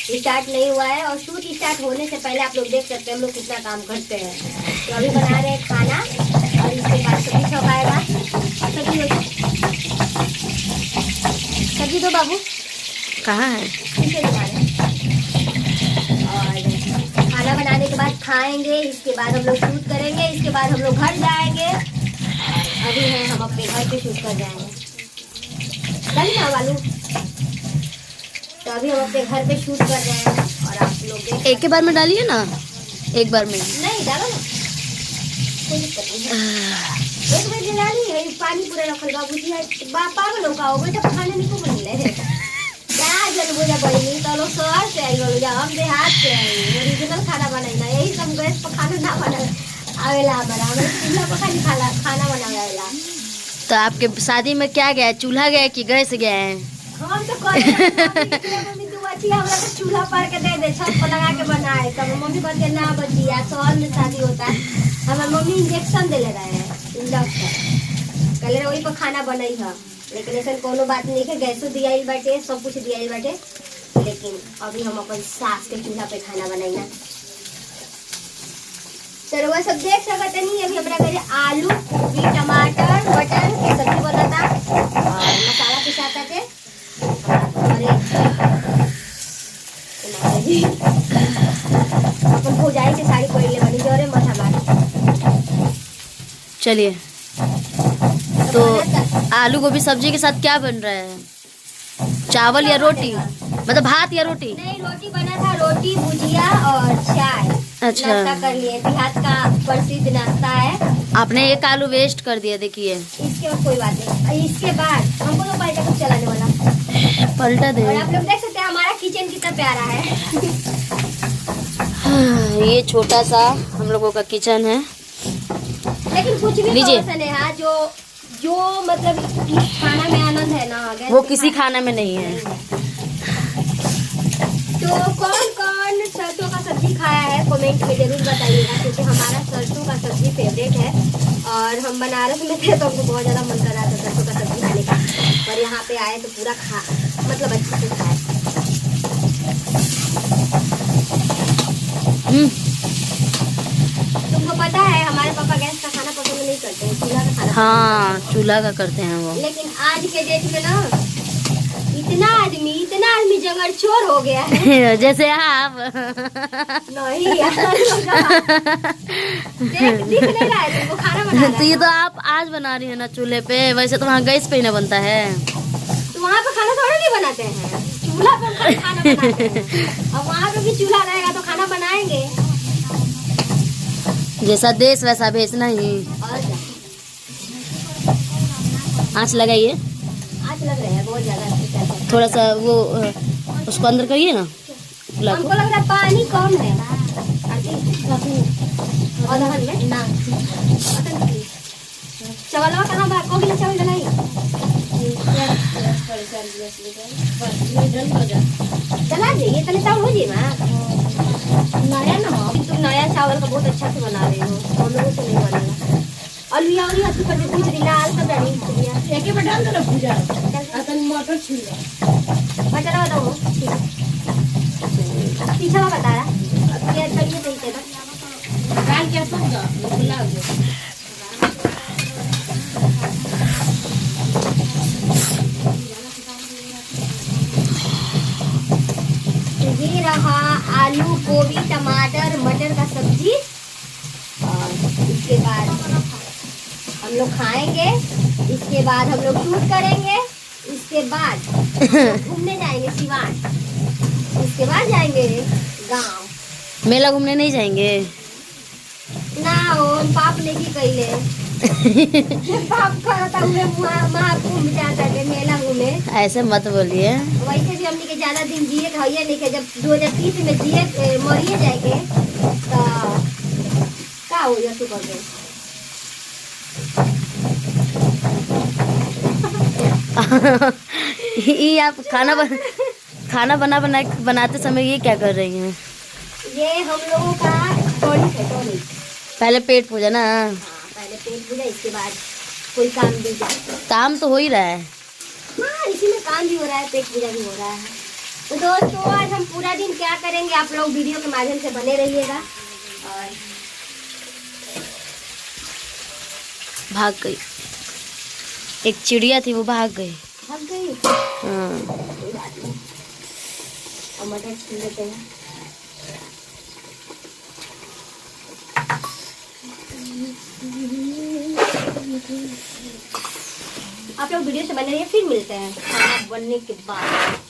Start नहीं हुआ है, और शूट स्टार्ट होने से पहले आप लोग देख सकते हैं हम लोग कितना काम करते हैं। तो अभी बना रहे हैं खाना, और इसके बाद सब्जी छौंकाएगा। सब्जी दो बाबू, कहाँ है? पीछे बना रहे हैं। और खाना बनाने के बाद खाएंगे, इसके बाद हम लोग शूट करेंगे, इसके बाद हम लोग घर जाएंगे। अभी है हम अपने घर पे शूट कर जाएंगे। चल ना वालू, तो अभी हम अपने घर पे शूट कर रहे हैं, और आप लोग देख एक के बार में डालिए ना, एक बार में। नहीं डालो ना, कोई दिक्कत नहीं है। एक बजे डाली है, पानी पूरे रखल बाबू जी पागल हो का हो बेटा, खाने नहीं को मिले है क्या जल बुझा बनी तो लोग शहर से आई बोलो, हम देहात से आई, ओरिजिनल खाना बनाई, यही सब गैस पर खाना ना बना आवेला बना, हमें चूल्हा पर खाली खाना बनावेला। तो आपके शादी में क्या गया, चूल्हा गया कि गैस गया है? हम तो कहते मम्मी तू अच्छी हमरा को चूल्हा पर के दे दे, छत पर लगा के बनाए, तब मम्मी कहते ना बचिया, शहर में शादी होता है। हमारे मम्मी इंजेक्शन देले रहे हैं, इंजेक्शन कहले वही पर खाना बनई है, लेकिन ऐसा कोनो बात नहीं है, गैसो दिया बाटे, सब कुछ दिया बाटे, लेकिन अभी हम अपन सास के चूल्हा पे खाना बनाई ना। तो वह सब देख सकते नहीं, अभी अपना घरे आलू, गोभी, टमाटर, मटर के सब्जी बनाता, और मसाला पिसाता के, अपन भौजाई के साड़ी पहन ले बनी जोरे माथा मारे। चलिए, तो आलू गोभी सब्जी के साथ क्या बन रहा है? चावल या रोटी, मतलब भात या रोटी? नहीं, रोटी बना था, रोटी भुजिया और चाय। अच्छा, नाश्ता कर लिए, देहात का प्रसिद्ध नाश्ता है। आपने एक आलू वेस्ट कर दिया, देखिए। इसके बाद कोई बात नहीं, इसके बाद हमको तो पलटा कुछ चलाने वाला, पलटा दे। और आप लोग देख सकते हैं हमारा किचन कितना प्यारा है। ये छोटा सा हम लोगों का किचन है, लेकिन कुछ भी लीजिए। नेहा, जो मतलब इस खाना में आनंद है ना, वो किसी खाना में नहीं है। तो कौन कौन सरसों का सब्जी खाया है कमेंट में जरूर बताइएगा, क्योंकि हमारा सरसों का सब्जी फेवरेट है, और हम बनारस में थे तो हमको बहुत ज़्यादा मन कर रहा था सरसों का सब्जी खाने का, और यहाँ पे आए तो पूरा मतलब अच्छे से खाए। तुमको पता है हमारे पापा गैस का खाना पसंद नहीं करते हैं, चूल्हा का खाना। हाँ, चूल्हा का करते हैं वो। लेकिन आज के डेट में ना इतना आदमी जंगल चोर हो गया है। जैसे आप। नहीं यार, दिख नहीं रहा है तुमको खाना बना तो ये तो आप आज बना रही है ना चूल्हे पे, वैसे तो वहाँ गैस पे ही ना बनता है। तो वहाँ पे खाना थोड़ा नहीं बनाते हैं, चूल्हा पे खाना बनाते हैं, और वहाँ पे भी चूल्हा रहेगा तो खाना बनाएंगे। जैसा देश वैसा भेष नहीं। और क्या? आँच लगाइए, आज लग रहा है बहुत ज्यादा। थोड़ा सा वो उसको अंदर करिए ना। हमको लग रहा है पानी कम है अदहन में ना। चावल कहाँ बा, को गिला चावल नहीं चला जाइए, तले चावल हो जाए ना नया ना हो। तुम नया चावल का बहुत अच्छा से बना रहे हो, हम लोगों से नहीं बनेगा। अलुआ और हाथ कर देती हूँ, लाल सब डाली भुजिया एक में डाल दो ना, भुजा असन मटर छिला मटर बताओ पीछे में बता रहा ये चलिए सही से ना दाल क्या सब दो बुला दो। ये रहा आलू गोभी टमाटर मटर का सब्जी, और इसके बाद हम लोग खाएंगे, इसके बाद हम लोग शूट करेंगे, इसके बाद घूमने जाएंगे सिवान, इसके बाद जाएंगे गांव। मेला घूमने नहीं जाएंगे ना हो पाप लेके कैले पाप करता हुए महाकुंभ जाता है मेला घूमे। ऐसे मत बोलिए। वैसे भी हमने के ज्यादा दिन जिए भैया नहीं के, जब 2030 में जिए मरिए जाएंगे तो का हो जाए तू कर ये आप खाना बनाते समय ये क्या कर रही हैं? ये हम लोगों का टॉनिक है, टॉनिक। पहले पेट पूजा ना। हाँ, पहले पेट पूजा, इसके बाद कोई काम भी जाए। काम तो हो ही रहा है। हाँ, इसी में काम भी हो रहा है, पेट पूजा भी हो रहा है। तो दोस्तों आज हम पूरा दिन क्या करेंगे, आप लोग वीडियो के माध्यम से बने रहिएगा। और भाग गई, एक चिड़िया थी वो भाग गई। भाग गई। हाँ। कोई बात नहीं, और मटर छील लेते हैं। आप लोग वीडियो से बने रहिए, फिर मिलते हैं खाना बनने के बाद।